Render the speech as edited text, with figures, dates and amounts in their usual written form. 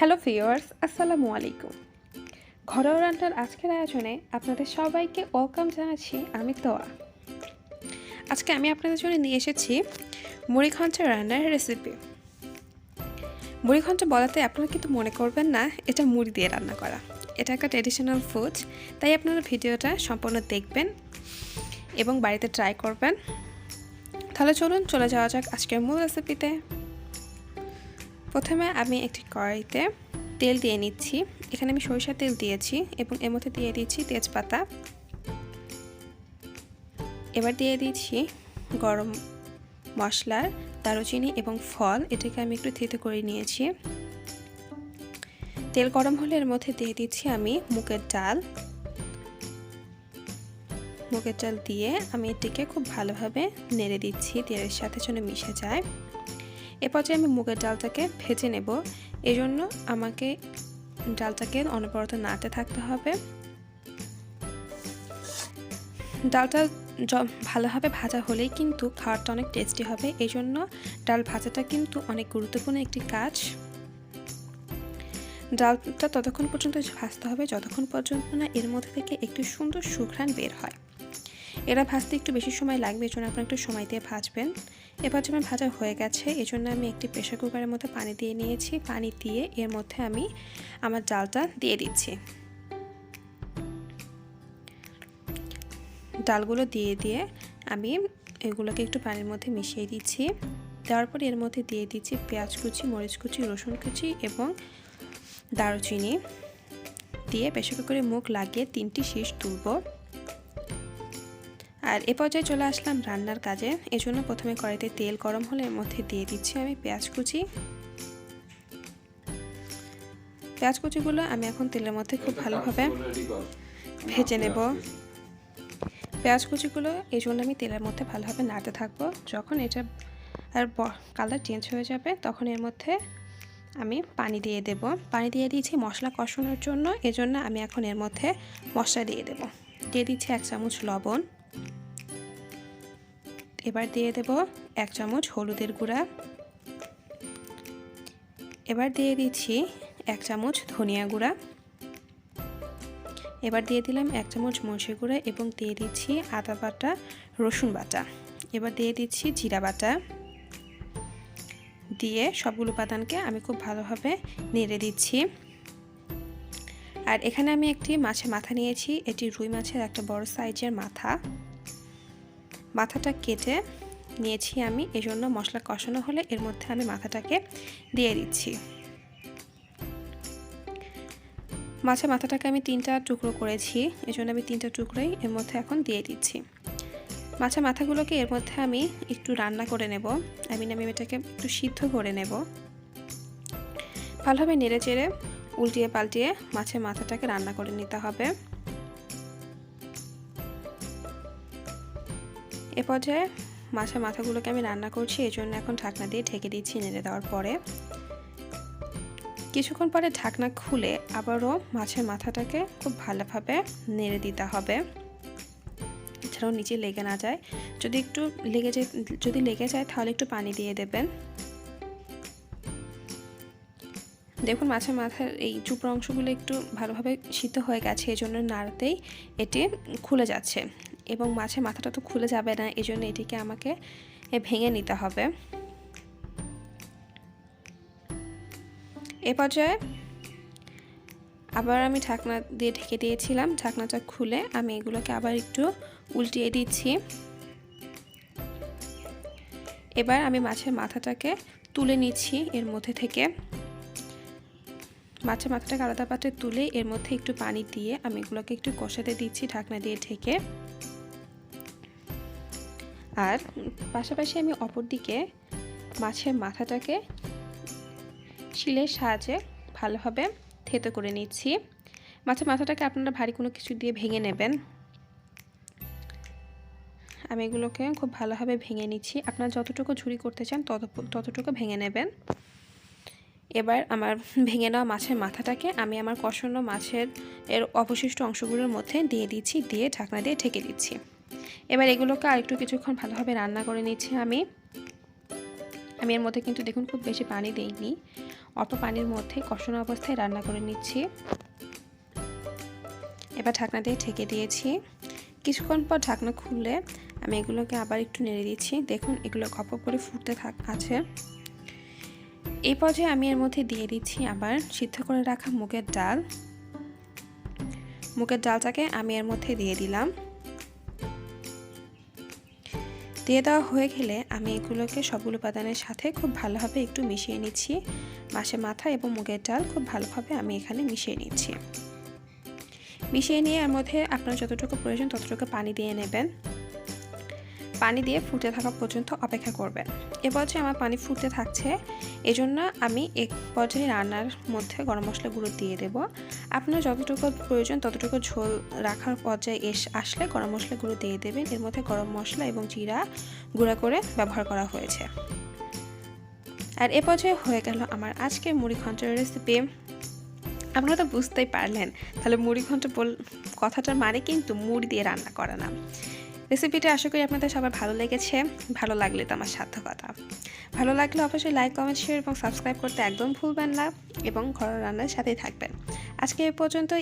Hello viewers, আসসালামু আলাইকুম। ঘরোয়া রান্নার আজকের আয়োজনে আপনাদের সবাইকে ওয়েলকাম জানাচ্ছি। আমি তোয়া। আজকে আমি আপনাদের জন্য নিয়ে এসেছি মুড়ি ঘন্ট রান্নার রেসিপি। মুড়ি ঘন্ট বলাতে আপনারা কিন্তু মনে করবেন না এটা মুড়ি দিয়ে রান্না করা। এটা একটা ট্র্যাডিশনাল ফুড, তাই আপনারা ভিডিওটা সম্পূর্ণ দেখবেন এবং বাড়িতে ট্রাই করবেন। তাহলে চলুন চলে যাওয়া যাক আজকের মূল রেসিপিতে। প্রথমে আমি একটি কড়াইতে তেল দিয়ে নিচ্ছি। এখানে আমি সরিষার তেল দিয়েছি এবং এর মধ্যে দিয়ে দিচ্ছি তেজপাতা। এবার দিয়ে দিচ্ছি গরম মশলার দারুচিনি এবং ফল। এটাকে আমি একটু থেতো করে নিয়েছি। তেল গরম হলে এর মধ্যে দিয়ে দিচ্ছি আমি মুগের ডাল। মুগের ডাল দিয়ে আমি এটিকে খুব ভালোভাবে নেড়ে দিচ্ছি, তেলের সাথে যেন মিশে যায়। এ পর্যায়ে আমি মুগের ডালটাকে ভেজে নেব। এজন্য আমাকে ডালটাকে অনবরত নাড়তে থাকতে হবে। ডালটা ভালোভাবে ভাজা হলেই কিন্তু খাবারটা অনেক টেস্টি হবে। এই জন্য ডাল ভাজাটা কিন্তু অনেক গুরুত্বপূর্ণ একটি কাজ। ডালটা ততক্ষণ পর্যন্ত ভাজতে হবে যতক্ষণ পর্যন্ত না এর মধ্যে থেকে একটু সুন্দর সুঘ্রাণ বের হয়। এরা ভাজতে একটু বেশি সময় লাগবে, এজন্য আপনারা একটু সময় দিয়ে ভাজবেন। এবার যেমন ভাজা হয়ে গেছে, এজন্য আমি একটি প্রেসার কুকারের মধ্যে পানি দিয়ে নিয়েছি। পানি দিয়ে এর মধ্যে আমি আমার ডালটা দিয়ে দিচ্ছি। ডালগুলো দিয়ে আমি এগুলোকে একটু পানির মধ্যে মিশিয়ে দিচ্ছি। দেওয়ার পর এর মধ্যে দিয়ে দিচ্ছি পেঁয়াজ কুচি, মরিচ কুচি, রসুন কুচি এবং দারুচিনি দিয়ে প্রেসার কুকারে মুখ লাগিয়ে 3টি শীষ তুলব। আর এ পর্যায়ে চলে আসলাম রান্নার কাজে। এজন্য প্রথমে কড়াইতে তেল গরম হলে এর মধ্যে দিয়ে দিচ্ছি আমি পেঁয়াজ কুচি। পেঁয়াজ কুচিগুলো আমি এখন তেলের মধ্যে খুব ভালোভাবে ভেজে নেব। পেঁয়াজ কুচিগুলো এই জন্য আমি তেলের মধ্যে ভালোভাবে নাড়তে থাকবো। যখন এটা আর কালার চেঞ্জ হয়ে যাবে তখন এর মধ্যে আমি পানি দিয়ে দেব। পানি দিয়ে দিয়েছি মশলা কষানোর জন্য। এজন্য আমি এখন এর মধ্যে মশলা দিয়ে দেব। দিয়ে দিচ্ছি 1 চামচ লবণ। এবার দিয়ে দেব 1 চামচ হলুদের গুঁড়া। এবার দিয়ে দিচ্ছি 1 চামচ ধনিয়া গুঁড়া। এবার দিয়ে দিলাম 1 চামচ মরিচের গুঁড়া এবং দিয়ে দিচ্ছি আদা বাটা, রসুন বাটা। এবার দিয়ে দিচ্ছি জিরা বাটা। দিয়ে সবগুলো উপাদানকে আমি খুব ভালোভাবে নেড়ে দিচ্ছি। আর এখানে আমি একটি মাছের মাথা নিয়েছি। এটি রুই মাছের একটা বড় সাইজের মাথা। মাথাটা কেটে নিয়েছি আমি। এজন্য মশলা কষানো হলে এর মধ্যে আমি মাথাটাকে দিয়ে দিচ্ছি। মাছের মাথাটাকে আমি 3টা টুকরো করেছি, এজন্য আমি 3টা টুকরোই এর মধ্যে এখন দিয়ে দিচ্ছি। মাছের মাথাগুলোকে এর মধ্যে আমি একটু রান্না করে নেব। আমি এটাকে একটু সিদ্ধ করে নেব। ভালোভাবে নেড়ে চেড়ে উল্টিয়ে পাল্টিয়ে মাছের মাথাটাকে রান্না করে নিতে হবে। এ পর্যায়ে মাছের মাথাগুলোকে আমি রান্না করছি, এজন্য এখন ঢাকনা দিয়ে ঢেকে দিচ্ছি। নেড়ে দেওয়ার পরে কিছুক্ষণ পরে ঢাকনা খুলে আবারও মাছের মাথাটাকে খুব ভালোভাবে নেড়ে দিতে হবে, এছাড়াও নিচে লেগে না যায়। যদি লেগে যায় তাহলে একটু পানি দিয়ে দেবেন। দেখুন মাছের মাথার এই চুপড়া অংশগুলো একটু ভালোভাবে সিদ্ধ হয়ে গেছে, এজন্য নাড়তেই এটি খুলে যাচ্ছে। এবং মাছের মাথাটা তো খুলে যাবে না, এজন্য এটিকে আমাকে ভেঙে নিতে হবে। এ পর্যায়ে আবার আমি ঢাকনা দিয়ে ঢেকে দিয়েছিলাম। ঢাকনাটা খুলে আমি এগুলোকে আবার একটু উল্টিয়ে দিচ্ছি। এবার আমি মাছের মাথাটাকে তুলে নিচ্ছি এর মধ্যে থেকে। মাছের মাথাটাকে আলাদা পাত্রে তুলে এর মধ্যে একটু পানি দিয়ে আমি এগুলোকে একটু কষাতে দিচ্ছি ঢাকনা দিয়ে ঢেকে। আর পাশাপাশি আমি অপর দিকে মাছের মাথাটাকে শিলের সাহায্যে ভালোভাবে থেতো করে নিচ্ছি। মাছের মাথাটাকে আপনারা ভারী কোনো কিছু দিয়ে ভেঙে নেবেন। আমি এগুলোকে খুব ভালোভাবে ভেঙে নিচ্ছি। আপনারা যতটুকু ঝুরি করতে চান ততটুকু ভেঙে নেবেন। এবার আমার ভেঙে নেওয়া মাছের মাথাটাকে আমি আমার কষানো মাছের অবশিষ্ট অংশগুলোর মধ্যে দিয়ে দিচ্ছি, দিয়ে ঢাকনা দিয়ে ঢেকে দিচ্ছি। এবার এগুলোকে আরেকটু কিছুক্ষণ ভালোভাবে রান্না করে নিচ্ছি আমি। আমি এর মধ্যে কিন্তু দেখুন খুব বেশি পানি দেইনি, অল্প পানির মধ্যে কষানো অবস্থায় রান্না করে নিচ্ছি। এবার ঢাকনা দিয়ে ঢেকে দিয়েছি। কিছুক্ষণ পর ঢাকনা খুলে আমি এগুলোকে আবার একটু নেড়ে দিচ্ছি। দেখুন এগুলো গপ করে ফুটতে আছে। এই পর্যায়ে আমি এর মধ্যে দিয়ে দিচ্ছি আবার সিদ্ধ করে রাখা মুগের ডাল। মুগের ডালটাকে আমি এর মধ্যে দিয়ে দিলাম। দিয়ে দেওয়া হয়ে গেলে আমি এগুলোকে সবগুলো উপাদানের সাথে খুব ভালোভাবে একটু মিশিয়ে নিচ্ছি। মাছের মাথা এবং মুগের ডাল খুব ভালোভাবে আমি এখানে মিশিয়ে নিচ্ছি। মিশিয়ে নিয়ে এর মধ্যে আপনার যতটুকু প্রয়োজন ততটুকু পানি দিয়ে নেবেন। পানি দিয়ে ফুটে থাকা পর্যন্ত অপেক্ষা করবেন। এ পর্যায়ে আমার পানি ফুটতে থাকছে, এজন্য আমি এক পর্যায়ে রান্নার মধ্যে গরম মশলা গুঁড়ো দিয়ে দেব। আপনার যতটুকু প্রয়োজন ততটুকু ঝোল রাখার পর্যায়ে আসলে গরম মশলা গুঁড়ো দিয়ে দেবেন। এর মধ্যে গরম মশলা এবং জিরা গুঁড়া করে ব্যবহার করা হয়েছে। আর এ পর্যায়ে হয়ে গেল আমার আজকের মুড়ি ঘন্টের রেসিপি। আপনারা তো বুঝতেই পারলেন, তাহলে মুড়ি ঘন্ট কথাটার মানে কিন্তু মুড়ি দিয়ে রান্না করা না। রেসিপিটা আশা করি আপনাদের সবার ভালো লেগেছে। ভালো লাগলে তো আমার সার্থকতা। ভালো লাগলে অবশ্যই লাইক, কমেন্ট, শেয়ার এবং সাবস্ক্রাইব করতে একদম ভুলবেন না এবং ঘরোয়া রান্নার সাথেই থাকবেন। আজকে এ পর্যন্তই।